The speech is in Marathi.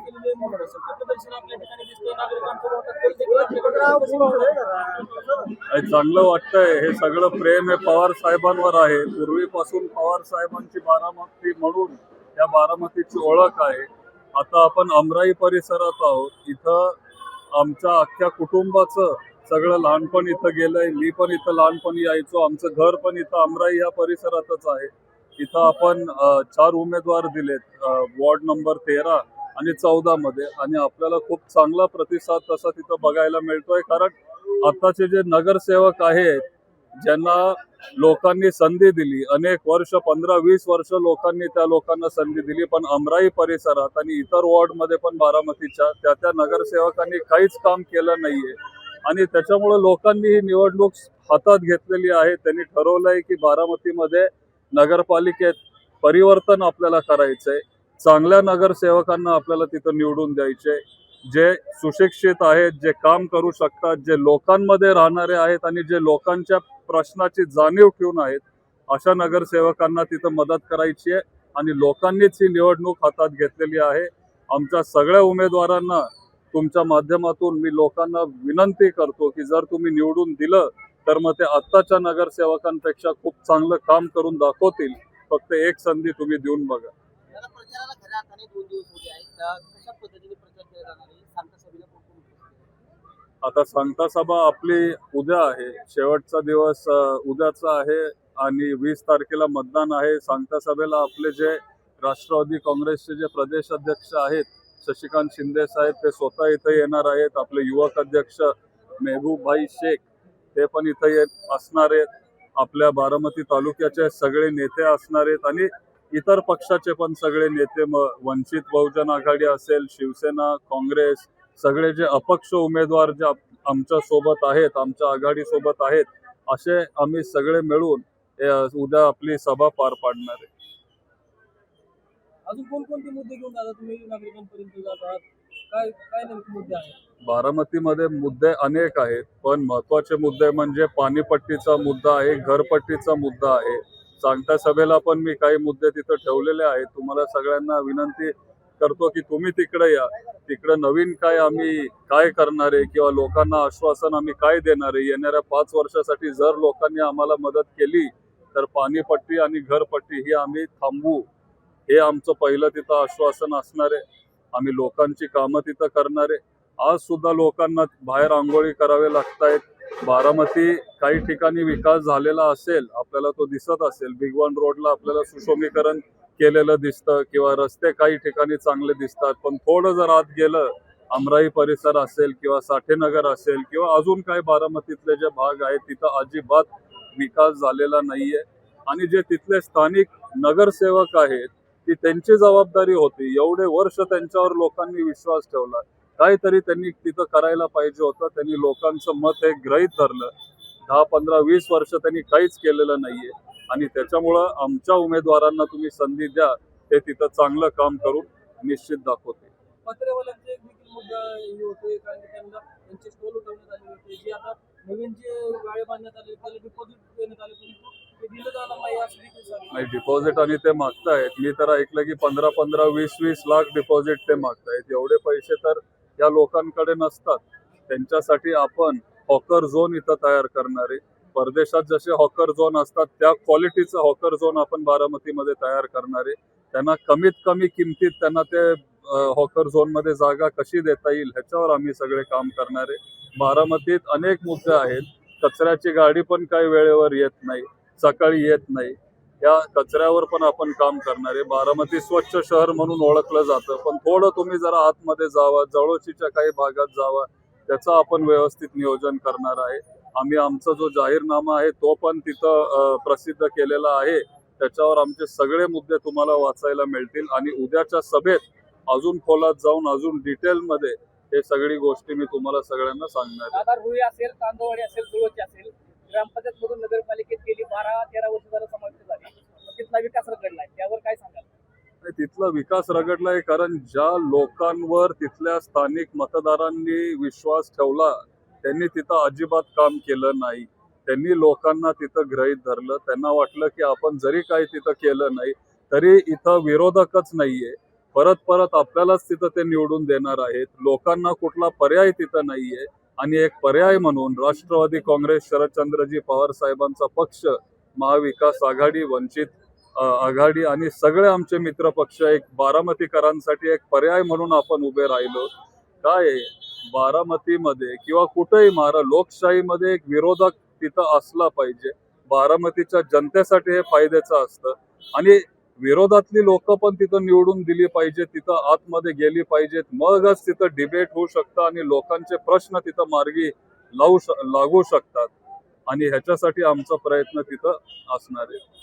केलेली आहे म्हणून सत्यप्रदर्शन आपल्या ठिकाणी दिसतंय नागरिकांचं मोठं कल देखील आपल्याकडे कशी पाहताय? चांगलं वाटतंय. हे सगळं प्रेम हे पवार साहेबांवर आहे. पूर्वीपासून पवार साहेबांची बारामती म्हणून या बारामतीची ओळख आहे. आता आपण अमराई परिसरात आहोत. इथं आमच्या अख्ख्या कुटुंबाचं सगळं लहानपण इथं गेलंय. मी पण इथं लहानपणी यायचो. आमचं घर पण इथं अमराई या परिसरातच आहे. इथं आपण 4 उमेदवार दिलेत वॉर्ड नंबर 13 आणि 14 मध्ये, आणि आपल्याला खूप चांगला प्रतिसाद तसा तिथं बघायला मिळतोय. कारण आताचे जे नगरसेवक आहेत ज्यांना लोकांनी संधी दिली, अनेक वर्ष 15-20 वर्ष लोकांनी त्या लोकांना संधी दिली, पण अमराई परिसरात आणि इतर वॉर्डमध्ये पण बारामतीच्या त्या नगरसेवकांनी काहीच काम केलं नाहीये. आणि त्याच्यामुळे लोकांनी ही निवडणूक हातात घेतलेली आहे. त्यांनी ठरवलंय की बारामतीमध्ये नगरपालिकेत परिवर्तन आपल्याला करायचंय. चांगल्या नगरसेवकांना आपल्याला तिथं निवडून द्यायचे, जे सुशिक्षित आहेत, जे काम करू शकतात, जे लोकांमध्ये राहणारे आहेत आणि जे लोकांच्या प्रश्नाची जाणीव ठेवून आहेत, अशा नगरसेवकांना तिथं मदत करायची आहे. आणि लोकांनीच ही निवडणूक हातात घेतलेली आहे. आमच्या सगळ्या उमेदवारांना तुमच्या माध्यमातून मी लोकांना विनंती करतो की जर तुम्ही निवडून दिलं तर मग ते आत्ताच्या नगरसेवकांपेक्षा खूप चांगलं काम करून दाखवतील. फक्त एक संधी तुम्ही देऊन बघा. प्रचाराला खऱ्या अर्थाने 2 दिवस उरले आहेत. कशा पद्धतीने प्रचार केला जाणार आहे? सांगता सभेला कोण कोण उपस्थित आहे? आता सांगता सभा आपली उद्या आहे. शेवटचा दिवस उद्याचा आहे आणि 20 तारखेला मतदान आहे. सांगता सभेला आपले जे राष्ट्रवादी काँग्रेसचे जे प्रदेश अध्यक्ष आहेत शशिकांत शिंदे साहेब, ते स्वतः इथे येणार आहेत. आपले युवक अध्यक्ष मेहबूब भाई शेख ते पण इथे असणार आहेत. आपल्या बारामती तालुक्याचे सगळे नेते असणार आहेत आणि इतर पक्षाचे पण सगळे नेते, वंचित बहुजन आघाडी असेल, शिवसेना, काँग्रेस, सगळे जे अपक्ष उमेदवार जे आमच्या सोबत आहेत, आमच्या आघाडी सोबत आहेत, असे आम्ही सगळे मिळून उद्या आपली सभा पार पाडणार आहे. अजून कोणकोणते मुद्दे घेऊन दादा तुम्ही नागरिकांपर्यंत जात आहात? काय काय नेमके मुद्दे आहेत? बारामतीमध्ये मुद्दे अनेक आहेत, पण महत्वाचे मुद्दे म्हणजे पाणीपट्टीचा मुद्दा आहे, घरपट्टीचा मुद्दा आहे. सांगता सभेला पण मी काही मुद्दे तिथं ठेवलेले आहेत. तुम्हाला सगळ्यांना विनंती करतो की तुम्ही तिकडे या. तिकडे नवीन आम्ही काय करणार आहे किंवा लोकांना आश्वासन आम्ही काय देणार आहे येणाऱ्या 5 वर्षासाठी. जर लोकांनी आम्हाला मदत केली तर पाणीपट्टी आणि घरपट्टी ही आम्ही थांबवू, हे आमचं पहिलं तिथं आश्वासन असणार आहे. आम्ही लोकांची कामं तिथं करणार आहे. आज सुद्धा लोकांना बाहेर आंघोळी करावे लागतायत. बारामती काही ठिकाणी विकास झालेला असेल, आपल्याला तो दिसत असेल. बिगवन रोडला आपल्याला सुशोभीकरण केलेलं दिसतं किंवा रस्ते काही ठिकाणी चांगले दिसतात, पण थोडं जर आत गेलं, अमराई परिसर असेल किंवा साठेनगर असेल किंवा अजून काही बारामतीतले जे भाग आहेत तिथं अजिबात विकास झालेला नाहीये. आणि जे तिथले स्थानिक नगरसेवक आहेत ती त्यांची जबाबदारी होती. एवढे वर्ष त्यांच्यावर लोकांनी विश्वास ठेवला, काहीतरी त्यांनी तिथं करायला पाहिजे होतं. त्यांनी लोकांचं मत हे गृहीत धरलं. 10, 15, 20 वर्ष त्यांनी काहीच केलेलं नाहीये आणि त्याच्यामुळं आमच्या उमेदवारांना तुम्ही संधी द्या, ते तिथं चांगलं काम करून निश्चित दाखवते. पत्रेवाल्यांचे एक देखील मुद्दा हे होतोय, कारण की त्यांना त्यांचे स्टॉल उठवण्यात आले होते. जे आता नवीन जे गाळे बांधण्यात आले त्याला डिपॉझिट देण्यात आले, परंतु ते दिलं जाणार नाही असं देखील सांगितलं. नाही, डिपॉझिट आणि ते मागतायत. मी तर ऐकलं की 15-15, 20-20 लाख डिपॉझिट ते मागतायत. एवढे पैसे तर या लोकांकडे नसतात. त्यांच्यासाठी आपण हॉकर झोन इथं तयार करणार आहे. परदेशात जसे हॉकर झोन असतात त्या क्वालिटीचं हॉकर झोन आपण बारामतीमध्ये तयार करणार आहे. त्यांना कमीत कमी किमतीत त्यांना ते हॉकर झोन मध्ये जागा कशी देता येईल ह्याच्यावर आम्ही सगळे काम करणार आहे. बारामतीत अनेक मुद्दे आहेत. कचऱ्याची गाडी पण काही वेळेवर येत नाही, सकाळी येत नाही. या कचऱ्यावर पण आपण काम करणार आहे. बारामती स्वच्छ शहर म्हणून ओळखलं जातं, पण थोडं तुम्ही जरा आतमध्ये जावा, जवळचीच्या काही भागात जावा, त्याचं आपण व्यवस्थित नियोजन करणार आहे. आम्ही आमचा जो जाहीरनामा आहे तो पण तिथं प्रसिद्ध केलेला आहे. त्याच्यावर आमचे सगळे मुद्दे तुम्हाला वाचायला मिळतील आणि उद्याच्या सभेत अजून खोलात जाऊन अजून डिटेलमध्ये हे सगळी गोष्टी मी तुम्हाला सगळ्यांना सांगणार आहे. दादा रुई असेल, तांदवाडी असेल, सुळोची असेल, ग्रामपंचायत मधून नगरपालिकेत गेली 12-13 वर्ष झालं समाविष्ट झाली. तिथला विकास रखडलाय, त्यावर काय सांगाल? तिथला विकास रगडलाय कारण ज्या लोकांवर तिथल्या स्थानिक मतदारांनी विश्वास ठेवला त्यांनी तिथं अजिबात काम केलं नाही. त्यांनी लोकांना तिथं गृहीत धरलं. त्यांना वाटलं की आपण जरी काही तिथं केलं नाही तरी इथं विरोधकच नाहीये, परत परत आपल्यालाच तिथं ते निवडून देणार आहेत. लोकांना कुठला पर्याय तिथं नाहीये. आणि एक पर्याय म्हणून राष्ट्रवादी काँग्रेस शरदचंद्रजी पवार साहेबांचा पक्ष, महाविकास आघाडी, वंचित आघाडी आणि सगळे आमचे मित्र पक्ष एक बारामतीकरांसाठी एक पर्याय म्हणून आपण उभे राहिलो. काय आहे, बारामतीमध्ये किंवा कुठेही लोकशाहीमध्ये एक विरोधक तिथं असला पाहिजे. बारामतीच्या जनतेसाठी हे फायद्याचं असतं आणि विरोधातली लोक पण तिथं निवडून दिली पाहिजे, तिथं आतमध्ये गेली पाहिजेत. मगच तिथं डिबेट होऊ शकतं आणि लोकांचे प्रश्न तिथं मार्गी लागू शकतात. आणि ह्याच्यासाठी आमचा प्रयत्न तिथं असणार आहे.